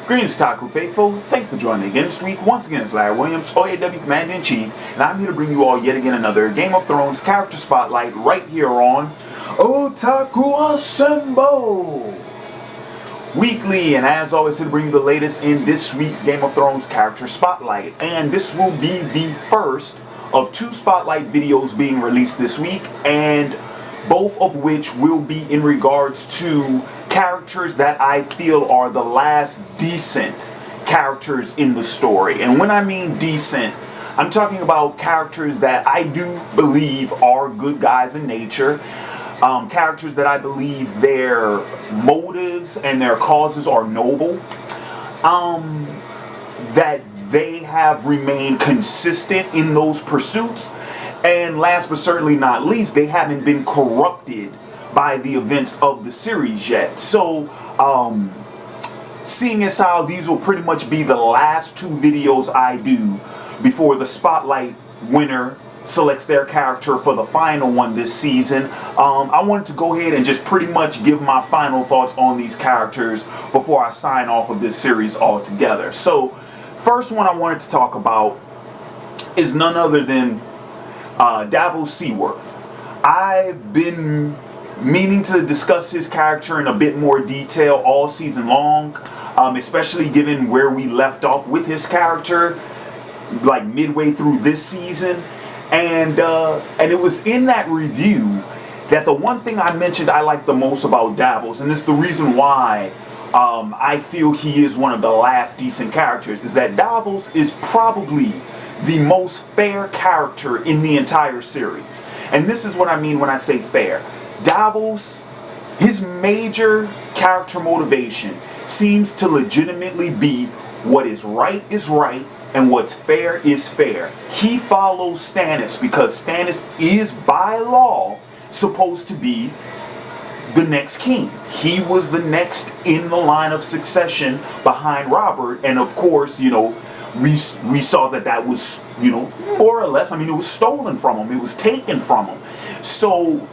Greetings, Taku Faithful. Thank you for joining me again this week. Once again, it's Larry Williams, OAW Commander-in-Chief, and I'm here to bring you all yet again another Game of Thrones character spotlight right here on Otaku Assemble Weekly. And as always, here to bring you the latest in this week's Game of Thrones character spotlight. And this will be the first of two spotlight videos being released this week, and both of which will be in regards to characters that I feel are the last decent characters in the story. And when I mean decent, I'm talking about characters that I do believe are good guys in nature, characters that I believe their motives and their causes are noble, that they have remained consistent in those pursuits, and last but certainly not least, they haven't been corrupted by the events of the series yet. So, seeing as how these will pretty much be the last two videos I do before the Spotlight winner selects their character for the final one this season, I wanted to go ahead and just pretty much give my final thoughts on these characters before I sign off of this series altogether. So, first one I wanted to talk about is none other than Davos Seaworth. I've been meaning to discuss his character in a bit more detail all season long, especially given where we left off with his character, like midway through this season, and it was in that review that the one thing I mentioned I like the most about Davos, and it's the reason why I feel he is one of the last decent characters, is that Davos is probably the most fair character in the entire series. And this is what I mean when I say fair. Davos, his major character motivation seems to legitimately be what is right and what's fair is fair. He follows Stannis because Stannis is by law supposed to be the next king. He was the next in the line of succession behind Robert, and of course, you know, we saw that was, you know, more or less, I mean, it was stolen from him. It was taken from him. So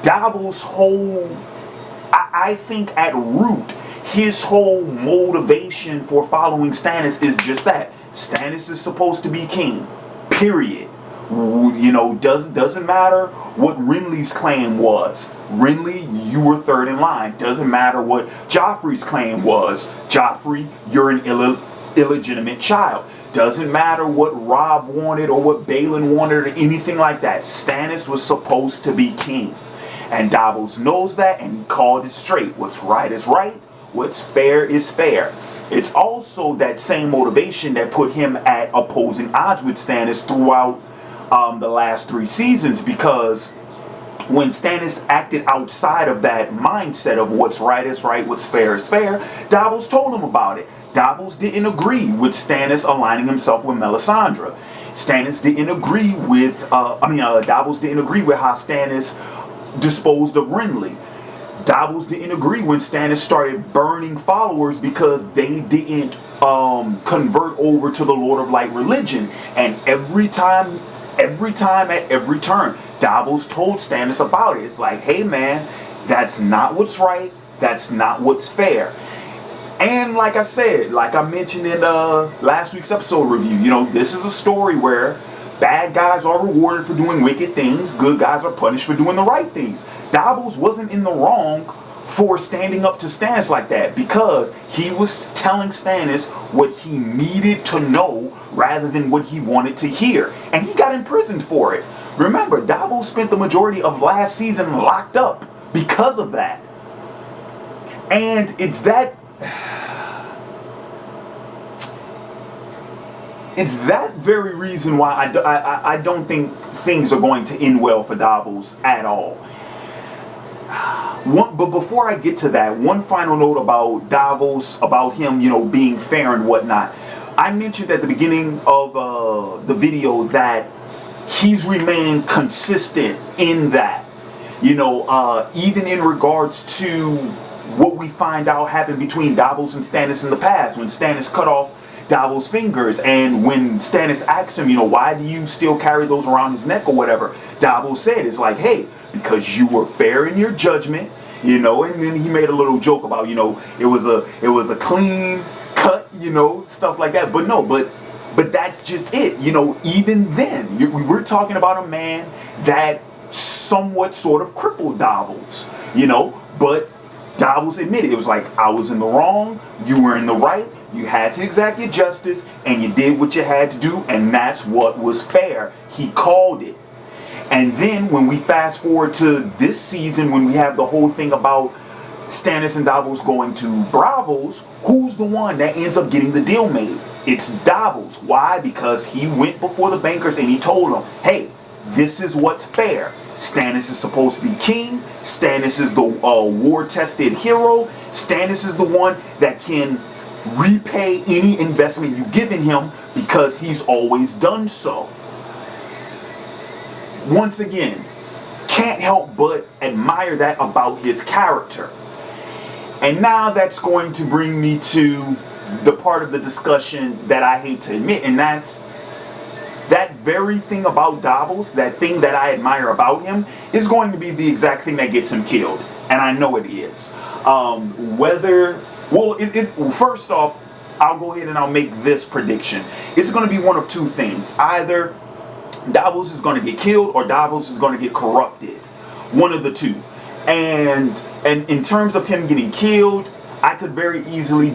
Davos' whole, I think at root, his whole motivation for following Stannis is just that. Stannis is supposed to be king. Period. You know, doesn't matter what Renly's claim was. Renly, you were third in line. Doesn't matter what Joffrey's claim was. Joffrey, you're an illegitimate child. Doesn't matter what Robb wanted or what Balon wanted or anything like that. Stannis was supposed to be king. And Davos knows that, and he called it straight. What's right is right. What's fair is fair. It's also that same motivation that put him at opposing odds with Stannis throughout the last 3 seasons, because when Stannis acted outside of that mindset of what's right is right, what's fair is fair, Davos told him about it. Davos didn't agree with Stannis aligning himself with Melisandre. Stannis didn't agree with, Davos didn't agree with how Stannis disposed of Renly. Davos didn't agree when Stannis started burning followers because they didn't convert over to the Lord of Light religion. And every time at every turn, Davos told Stannis about it. It's like, hey man, that's not what's right, that's not what's fair. And like I said, like I mentioned in last week's episode review, you know, this is a story where bad guys are rewarded for doing wicked things, good guys are punished for doing the right things. Davos wasn't in the wrong for standing up to Stannis like that, because he was telling Stannis what he needed to know rather than what he wanted to hear. And he got imprisoned for it. Remember, Davos spent the majority of last season locked up because of that. And it's that very reason why I don't think things are going to end well for Davos at all. But before I get to that, one final note about Davos, about him, you know, being fair and whatnot. I mentioned at the beginning of the video that he's remained consistent in that. You know, even in regards to what we find out happened between Davos and Stannis in the past, when Stannis cut off Davos' fingers, and when Stannis asked him, you know, why do you still carry those around his neck or whatever, Davos said, it's like, hey, because you were fair in your judgment, you know. And then he made a little joke about, you know, it was a clean cut, you know, stuff like that. But no, but that's just it. You know, even then, we're talking about a man that somewhat sort of crippled Davos, you know, but Davos admitted, it was like, I was in the wrong, you were in the right, you had to exact your justice, and you did what you had to do, and that's what was fair. He called it. And then when we fast forward to this season, when we have the whole thing about Stannis and Davos going to Bravos, who's the one that ends up getting the deal made? It's Davos. Why? Because he went before the bankers and he told them, hey, this is what's fair. Stannis is supposed to be king. Stannis is the war-tested hero. Stannis is the one that can repay any investment you've given him because he's always done so. Once again, can't help but admire that about his character. And now that's going to bring me to the part of the discussion that I hate to admit, and that's that very thing about Davos, that thing that I admire about him, is going to be the exact thing that gets him killed. And I know it is. First off, I'll go ahead and I'll make this prediction. It's going to be one of two things. Either Davos is going to get killed or Davos is going to get corrupted. One of the two. And in terms of him getting killed, I could very easily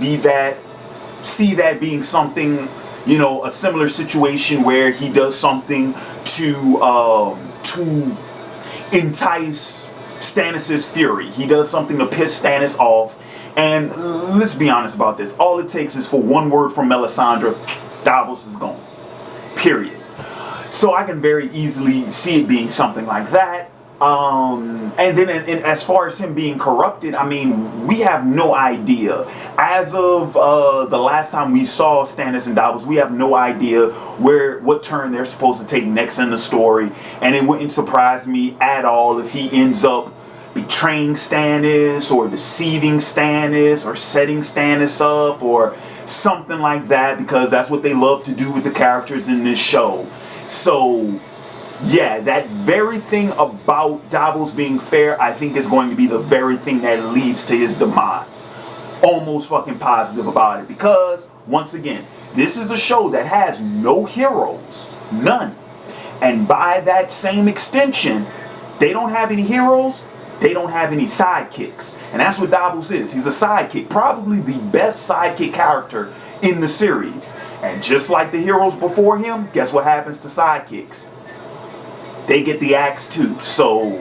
see that being something, you know, a similar situation where he does something to entice Stannis' fury. He does something to piss Stannis off. And let's be honest about this. All it takes is for one word from Melisandre, Davos is gone. Period. So I can very easily see it being something like that. And then as far as him being corrupted, I mean, we have no idea. As of the last time we saw Stannis and Davos, we have no idea what turn they're supposed to take next in the story. And it wouldn't surprise me at all if he ends up betraying Stannis or deceiving Stannis or setting Stannis up or something like that, because that's what they love to do with the characters in this show. So yeah, that very thing about Davos being fair, I think is going to be the very thing that leads to his demise. Almost fucking positive about it, because once again, this is a show that has no heroes. None. And by that same extension, they don't have any heroes, they don't have any sidekicks. And that's what Davos is. He's a sidekick. Probably the best sidekick character in the series. And just like the heroes before him, guess what happens to sidekicks? They get the axe too. So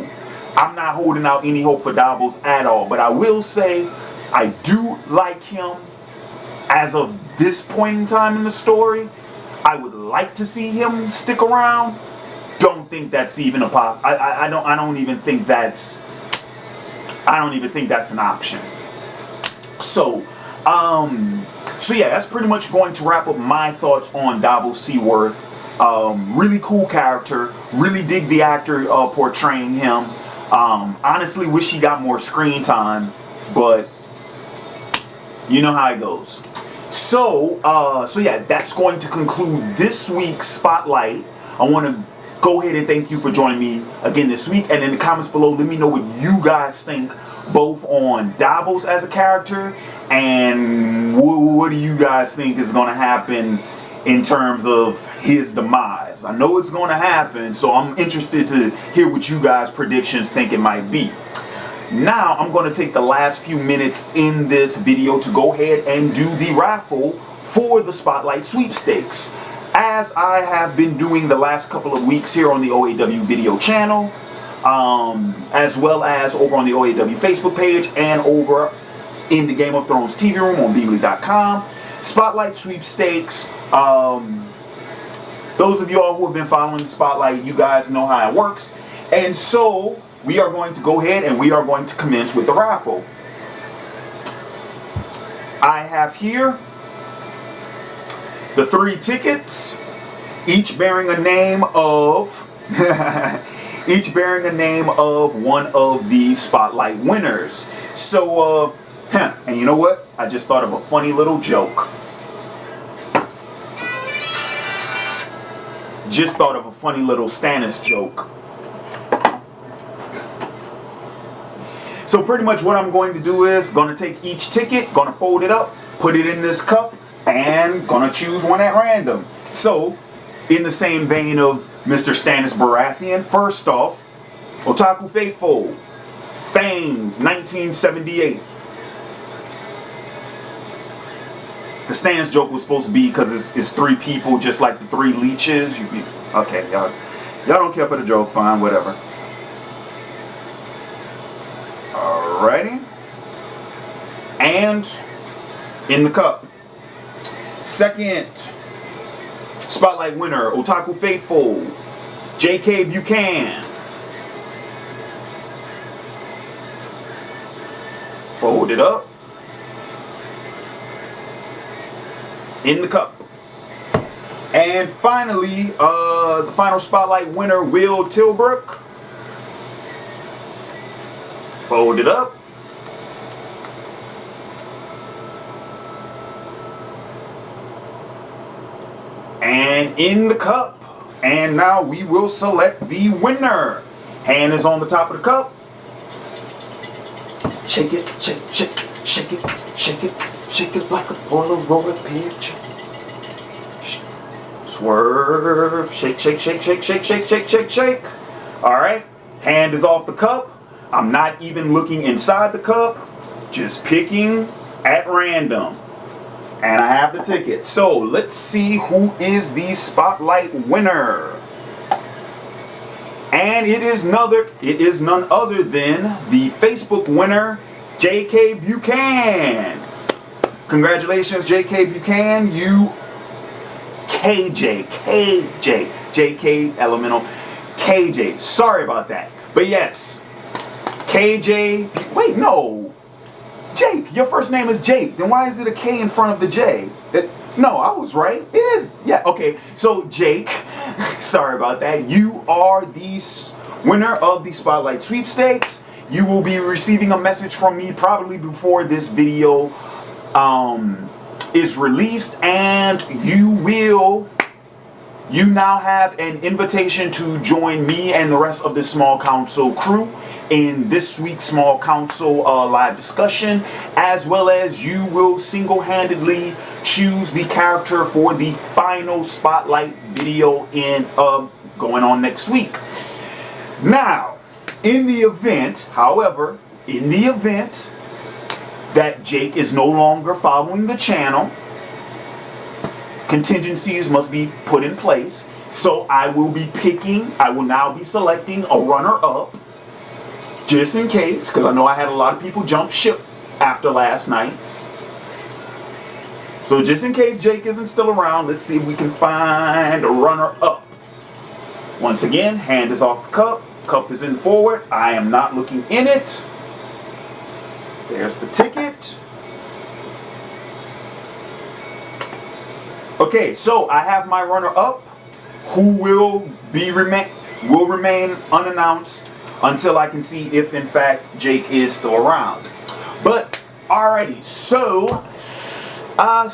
I'm not holding out any hope for Davos at all. But I will say, I do like him as of this point in time in the story. I would like to see him stick around. Don't think that's even a I don't even think that's an option. So yeah, that's pretty much going to wrap up my thoughts on Davos Seaworth. Really cool character. Really dig the actor portraying him. Honestly, wish he got more screen time, but you know how it goes. So yeah, that's going to conclude this week's Spotlight. I want to go ahead and thank you for joining me again this week. And in the comments below, let me know what you guys think, both on Davos as a character and what do you guys think is going to happen in terms of his demise. I know it's going to happen, so I'm interested to hear what you guys' predictions think it might be. Now, I'm going to take the last few minutes in this video to go ahead and do the raffle for the Spotlight Sweepstakes, as I have been doing the last couple of weeks here on the OAW video channel, as well as over on the OAW Facebook page and over in the Game of Thrones TV room on Beagley.com. Spotlight Sweepstakes. Those of y'all who have been following the Spotlight, you guys know how it works. And so we are going to go ahead and we are going to commence with the raffle. I have here the 3 tickets, each bearing a name of one of the Spotlight winners. So and you know what? I just thought of a funny little joke. Just thought of a funny little Stannis joke. So pretty much what I'm going to do is going to take each ticket, going to fold it up, put it in this cup, and gonna choose one at random. So, in the same vein of Mr. Stannis Baratheon, first off, Otaku Faithful, Fangs, 1978. The Stannis joke was supposed to be because it's three people, just like the three leeches. Okay, y'all don't care for the joke, fine, whatever. Alrighty. And in the cup, second spotlight winner, Otaku Faithful, J.K. Buchanan. Fold it up. In the cup. And finally, the final spotlight winner, Will Tilbrook. Fold it up. And in the cup. And now we will select the winner. Hand is on the top of the cup. Shake it, shake, shake, shake it, shake it, shake it like a Polaroid picture. Swerve, shake, shake, shake, shake, shake, shake, shake, shake, shake. All right, hand is off the cup. I'm not even looking inside the cup, just picking at random. And I have the ticket. So let's see who is the spotlight winner. And it is none other than the Facebook winner, J.K. Buchanan. Congratulations, J.K. Buchanan. You, J.K. Elemental, KJ. Sorry about that. But yes, KJ. Wait, no. Jake. Your first name is Jake. Then why is it a K in front of the J? No, I was right. It is. Yeah, okay. So, Jake, sorry about that. You are the winner of the Spotlight Sweepstakes. You will be receiving a message from me probably before this video is released, and you now have an invitation to join me and the rest of the Small Council crew in this week's Small Council live discussion, as well as you will single-handedly choose the character for the final spotlight video going on next week. Now, in the event that Jake is no longer following the channel, contingencies must be put in place. So I will now be selecting a runner-up, just in case, because I know I had a lot of people jump ship after last night. So just in case Jake isn't still around, let's see if we can find a runner-up. Once again, hand is off the cup. Cup is in forward. I am not looking in it. There's the ticket. Okay, so I have my runner-up, who will remain unannounced until I can see if, in fact, Jake is still around. But, alrighty, so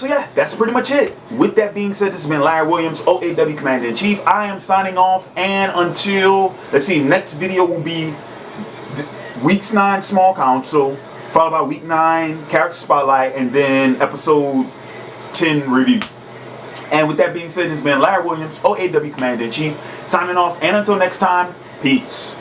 yeah, that's pretty much it. With that being said, this has been Larry Williams, OAW Commander-in-Chief. I am signing off, and until, let's see, next video will be Week 9 Small Council, followed by Week 9 Character Spotlight, and then Episode 10 Review. And with that being said, this has been Larry Williams, OAW Commander-in-Chief, signing off, and until next time, peace.